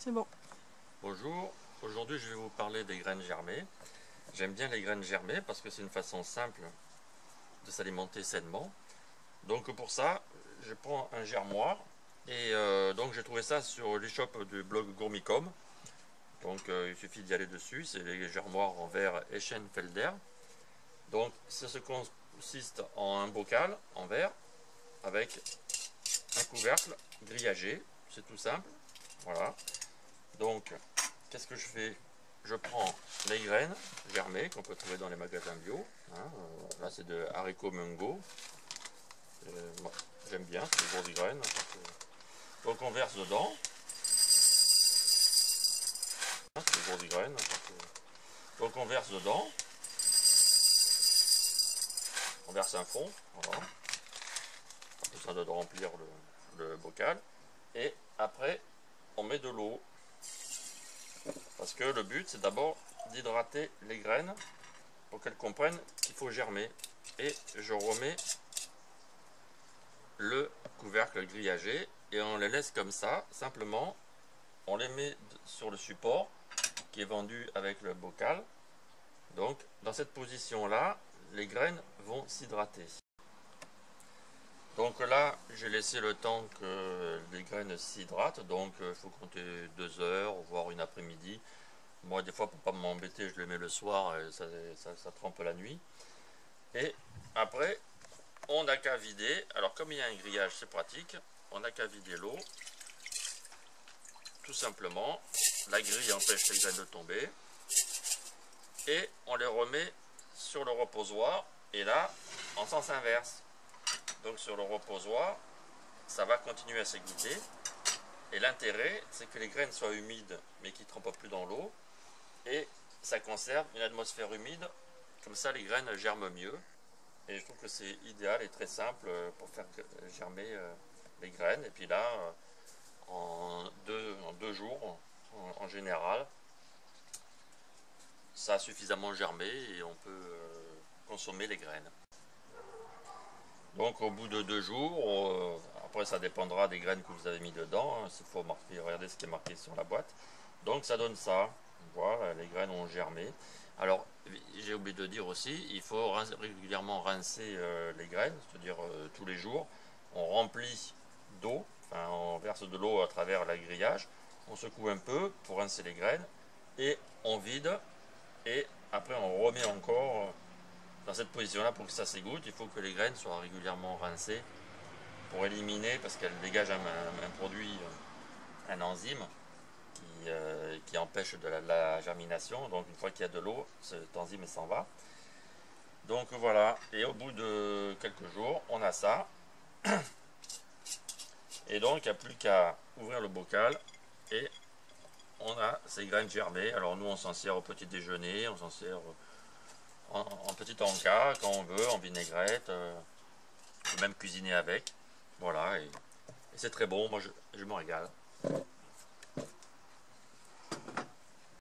C'est bon. Bonjour, aujourd'hui je vais vous parler des graines germées. J'aime bien les graines germées parce que c'est une façon simple de s'alimenter sainement. Donc pour ça, je prends un germoir et donc j'ai trouvé ça sur l'e-shop du blog Gourmicom. Donc il suffit d'y aller dessus, c'est les germoirs en verre Eschenfelder. Donc ça se consiste en un bocal en verre avec un couvercle grillagé, c'est tout simple. Voilà. Donc qu'est-ce que je fais? Je prends les graines germées qu'on peut trouver dans les magasins bio. Hein, là, c'est de haricots mungo. Moi, j'aime bien ces grosses graines. Donc, on verse dedans. Hein, ces grosses graines. Donc, on verse dedans. On verse un fond. Voilà. Pas besoin de remplir le bocal. Et après, on met de l'eau. Parce que le but, c'est d'abord d'hydrater les graines pour qu'elles comprennent qu'il faut germer. Et je remets le couvercle grillagé et on les laisse comme ça. Simplement, on les met sur le support qui est vendu avec le bocal. Donc, dans cette position-là, les graines vont s'hydrater. Donc là, j'ai laissé le temps que les graines s'hydratent. Donc, il faut compter 2 heures, voire une après-midi. Moi, des fois, pour pas m'embêter, je les mets le soir et ça trempe la nuit. Et après, on n'a qu'à vider. Alors, comme il y a un grillage, c'est pratique. On n'a qu'à vider l'eau. Tout simplement. La grille empêche les graines de tomber. Et on les remet sur le reposoir. Et là, en sens inverse. Donc, sur le reposoir, ça va continuer à s'égoutter. Et l'intérêt, c'est que les graines soient humides, mais qui ne trempent plus dans l'eau. Et ça conserve une atmosphère humide. Comme ça, les graines germent mieux. Et je trouve que c'est idéal et très simple pour faire germer les graines. Et puis là, en deux jours, en général, ça a suffisamment germé et on peut consommer les graines. Donc au bout de 2 jours, après ça dépendra des graines que vous avez mis dedans. Hein, il faut marquer, regardez ce qui est marqué sur la boîte. Donc ça donne ça. Voilà, les graines ont germé. Alors, j'ai oublié de dire aussi, il faut régulièrement rincer les graines, c'est-à-dire tous les jours. On remplit d'eau, enfin on verse de l'eau à travers le grillage, on secoue un peu pour rincer les graines, et on vide, et après on remet encore dans cette position-là pour que ça s'égoutte. Il faut que les graines soient régulièrement rincées pour éliminer, parce qu'elles dégagent un produit, un enzyme, qui empêche de la germination. Donc une fois qu'il y a de l'eau, cet enzyme s'en va. Donc voilà, et au bout de quelques jours, on a ça. Et donc il n'y a plus qu'à ouvrir le bocal et on a ces graines germées. Alors nous on s'en sert au petit déjeuner, on s'en sert en petit encas quand on veut, en vinaigrette, on peut même cuisiner avec. Voilà, et c'est très bon, moi je me régale.